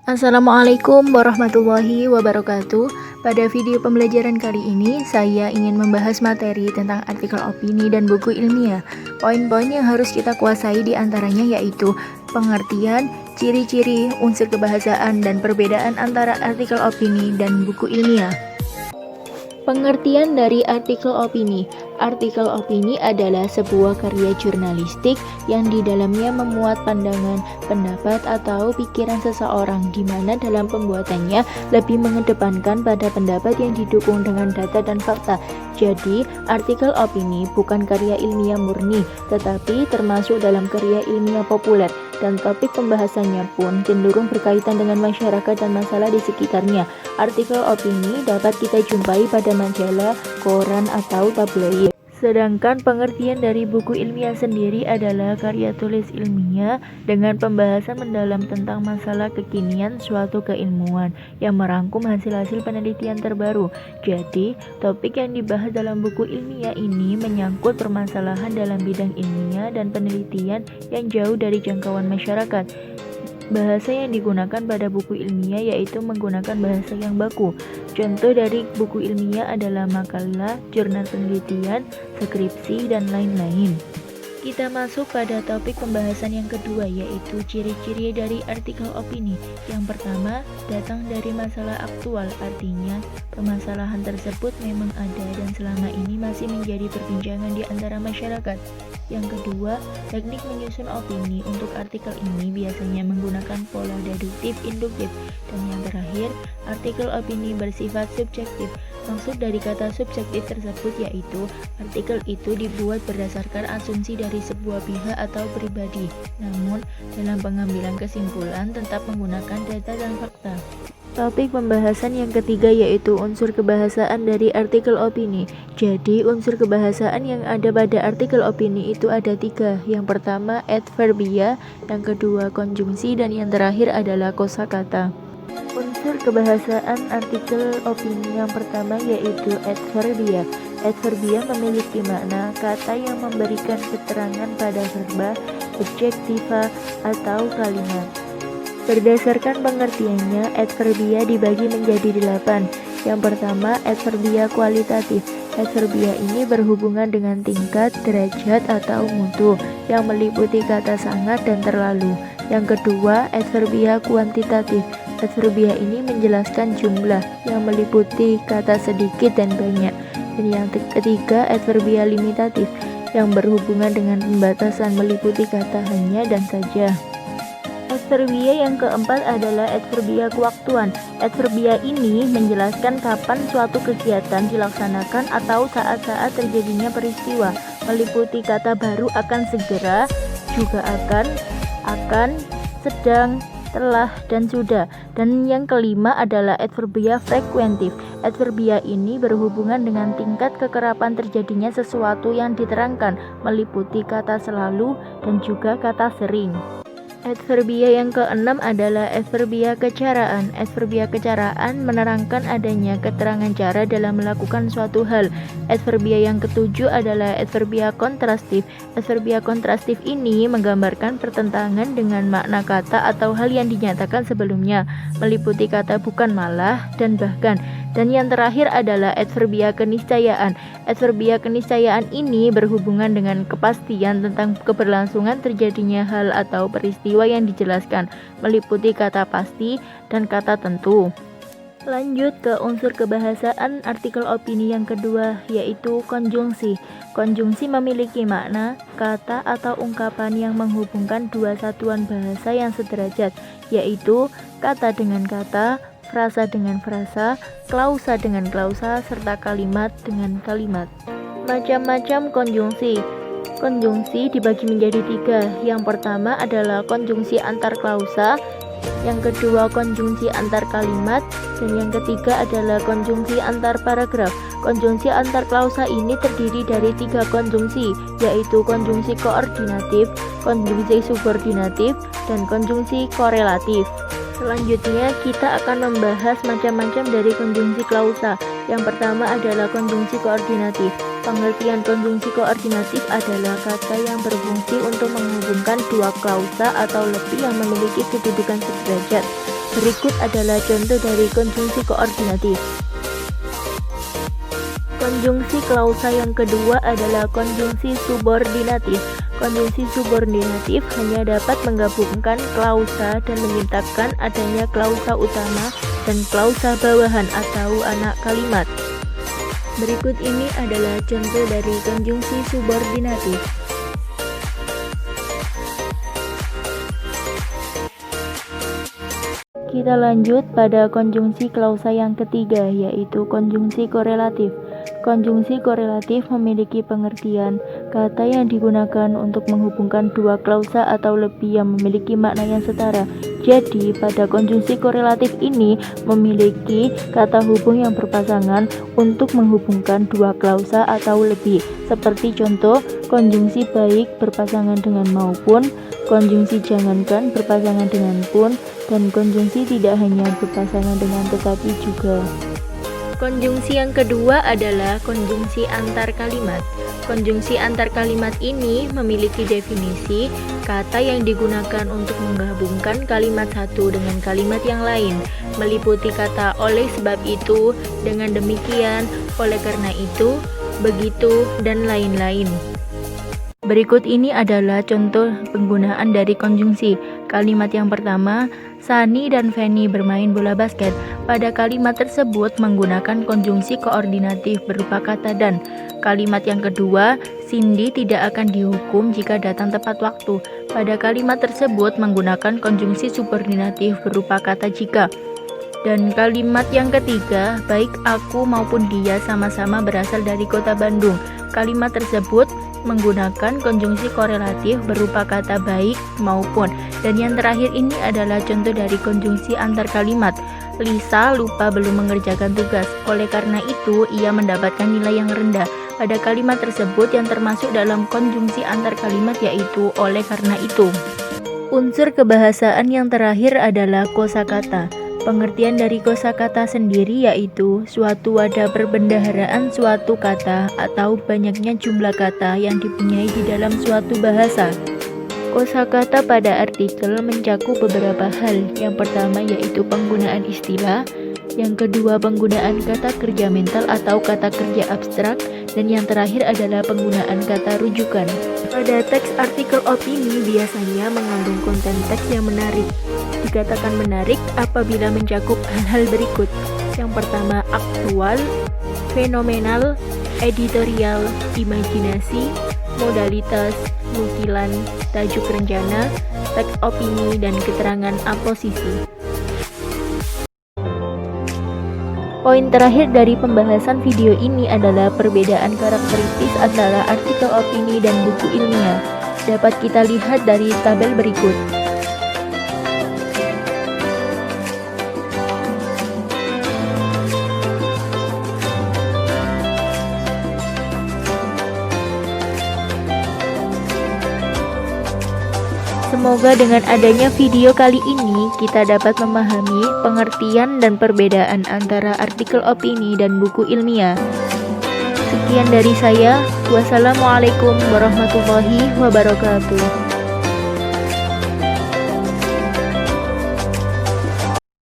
Assalamualaikum warahmatullahi wabarakatuh. Pada video pembelajaran kali ini, saya ingin membahas materi tentang artikel opini dan buku ilmiah. Poin-poin yang harus kita kuasai diantaranya yaitu pengertian, ciri-ciri, unsur kebahasaan, dan perbedaan antara artikel opini dan buku ilmiah. Pengertian dari artikel opini. Artikel opini adalah sebuah karya jurnalistik yang di dalamnya memuat pandangan, pendapat, atau pikiran seseorang, di mana dalam pembuatannya lebih mengedepankan pada pendapat yang didukung dengan data dan fakta. Jadi, artikel opini bukan karya ilmiah murni, tetapi termasuk dalam karya ilmiah populer, dan topik pembahasannya pun cenderung berkaitan dengan masyarakat dan masalah di sekitarnya. Artikel opini dapat kita jumpai pada majalah, koran, atau tabloid. Sedangkan pengertian dari buku ilmiah sendiri adalah karya tulis ilmiah dengan pembahasan mendalam tentang masalah kekinian suatu keilmuan yang merangkum hasil-hasil penelitian terbaru. Jadi, topik yang dibahas dalam buku ilmiah ini menyangkut permasalahan dalam bidang ilmiah dan penelitian yang jauh dari jangkauan masyarakat. Bahasa yang digunakan pada buku ilmiah yaitu menggunakan bahasa yang baku. Contoh dari buku ilmiah adalah makalah, jurnal penelitian, skripsi, dan lain-lain. Kita masuk pada topik pembahasan yang kedua, yaitu ciri-ciri dari artikel opini. Yang pertama, datang dari masalah aktual, artinya permasalahan tersebut memang ada dan selama ini masih menjadi perbincangan di antara masyarakat. Yang kedua, teknik menyusun opini. Untuk artikel ini biasanya menggunakan pola deduktif-induktif. Dan yang terakhir, artikel opini bersifat subjektif. Maksud dari kata subjektif tersebut yaitu artikel itu dibuat berdasarkan asumsi dari sebuah pihak atau pribadi, namun dalam pengambilan kesimpulan tetap menggunakan data dan fakta. Topik pembahasan yang ketiga yaitu unsur kebahasaan dari artikel opini. Jadi unsur kebahasaan yang ada pada artikel opini itu ada 3. Yang pertama adverbia, yang kedua konjungsi, dan yang terakhir adalah kosakata. Unsur kebahasaan artikel opini yang pertama yaitu adverbia. Adverbia memiliki makna kata yang memberikan keterangan pada verba, adjektiva, atau kalimat. Berdasarkan pengertiannya, adverbia dibagi menjadi 8. Yang pertama, adverbia kualitatif. Adverbia ini berhubungan dengan tingkat, derajat, atau mutu yang meliputi kata sangat dan terlalu. Yang kedua, adverbia kuantitatif. Adverbia ini menjelaskan jumlah yang meliputi kata sedikit dan banyak. Dan yang ketiga, adverbia limitatif yang berhubungan dengan pembatasan meliputi kata hanya dan saja. Adverbia yang keempat adalah adverbia kewaktuan. Adverbia ini menjelaskan kapan suatu kegiatan dilaksanakan atau saat-saat terjadinya peristiwa, meliputi kata baru akan segera, juga akan, sedang, telah, dan sudah. Dan yang kelima adalah adverbia frekuentif. Adverbia ini berhubungan dengan tingkat kekerapan terjadinya sesuatu yang diterangkan, meliputi kata selalu dan juga kata sering. Adverbia yang keenam adalah adverbia kecaraan. Adverbia kecaraan menerangkan adanya keterangan cara dalam melakukan suatu hal. Adverbia yang ketujuh adalah adverbia kontrastif. Adverbia kontrastif ini menggambarkan pertentangan dengan makna kata atau hal yang dinyatakan sebelumnya, meliputi kata bukan, malah, dan bahkan. Dan yang terakhir adalah adverbia keniscayaan. Adverbia keniscayaan ini berhubungan dengan kepastian tentang keberlangsungan terjadinya hal atau peristiwa yang dijelaskan, meliputi kata pasti dan kata tentu. Lanjut ke unsur kebahasaan artikel opini yang kedua, yaitu konjungsi. Konjungsi memiliki makna, kata atau ungkapan yang menghubungkan dua satuan bahasa yang sederajat, yaitu kata dengan kata, frasa dengan frasa, klausa dengan klausa, serta kalimat dengan kalimat. Macam-macam konjungsi. Konjungsi dibagi menjadi 3. Yang pertama adalah konjungsi antar klausa, yang kedua konjungsi antar kalimat, dan yang ketiga adalah konjungsi antar paragraf. Konjungsi antar klausa ini terdiri dari 3 konjungsi, yaitu konjungsi koordinatif, konjungsi subordinatif, dan konjungsi korelatif. Selanjutnya kita akan membahas macam-macam dari konjungsi klausa. Yang pertama adalah konjungsi koordinatif. Pengertian konjungsi koordinatif adalah kata yang berfungsi untuk menghubungkan dua klausa atau lebih yang memiliki kedudukan sederajat. Berikut adalah contoh dari konjungsi koordinatif. Konjungsi klausa yang kedua adalah konjungsi subordinatif. Konjungsi subordinatif hanya dapat menggabungkan klausa dan menyebabkan adanya klausa utama dan klausa bawahan atau anak kalimat. Berikut ini adalah contoh dari konjungsi subordinatif. Kita lanjut pada konjungsi klausa yang ketiga, yaitu konjungsi korelatif. Konjungsi korelatif memiliki pengertian kata yang digunakan untuk menghubungkan dua klausa atau lebih yang memiliki makna yang setara. Jadi, pada konjungsi korelatif ini memiliki kata hubung yang berpasangan untuk menghubungkan dua klausa atau lebih. Seperti contoh, konjungsi baik berpasangan dengan maupun, konjungsi jangankan berpasangan dengan pun, dan konjungsi tidak hanya berpasangan dengan tetapi juga. Konjungsi yang kedua adalah konjungsi antar kalimat. Konjungsi antar kalimat ini memiliki definisi kata yang digunakan untuk menggabungkan kalimat satu dengan kalimat yang lain, meliputi kata oleh sebab itu, dengan demikian, oleh karena itu, begitu, dan lain-lain. Berikut ini adalah contoh penggunaan dari konjungsi. Kalimat yang pertama, Sani dan Feni bermain bola basket. Pada kalimat tersebut menggunakan konjungsi koordinatif berupa kata dan. Kalimat yang kedua, Cindy tidak akan dihukum jika datang tepat waktu. Pada kalimat tersebut menggunakan konjungsi subordinatif berupa kata jika. Dan kalimat yang ketiga, baik aku maupun dia sama-sama berasal dari kota Bandung. Kalimat tersebut menggunakan konjungsi korelatif berupa kata baik maupun. Dan yang terakhir ini adalah contoh dari konjungsi antar kalimat. Lisa lupa belum mengerjakan tugas, oleh karena itu ia mendapatkan nilai yang rendah. Pada kalimat tersebut yang termasuk dalam konjungsi antar kalimat yaitu oleh karena itu. Unsur kebahasaan yang terakhir adalah kosakata. Pengertian dari kosakata sendiri yaitu suatu wadah perbendaharaan suatu kata atau banyaknya jumlah kata yang dipunyai di dalam suatu bahasa. Kosakata pada artikel mencakup beberapa hal. Yang pertama yaitu penggunaan istilah, yang kedua penggunaan kata kerja mental atau kata kerja abstrak, dan yang terakhir adalah penggunaan kata rujukan. Pada teks artikel opini biasanya mengandung konten teks yang menarik. Dikatakan menarik apabila mencakup hal-hal berikut. Yang pertama, aktual, fenomenal, editorial, imajinasi, modalitas, nukilan, tajuk rencana, teks opini, dan keterangan aposisi. Poin terakhir dari pembahasan video ini adalah perbedaan karakteristik antara artikel opini dan buku ilmiah. Dapat kita lihat dari tabel berikut. Semoga dengan adanya video kali ini kita dapat memahami pengertian dan perbedaan antara artikel opini dan buku ilmiah. Sekian dari saya. Wassalamualaikum warahmatullahi wabarakatuh.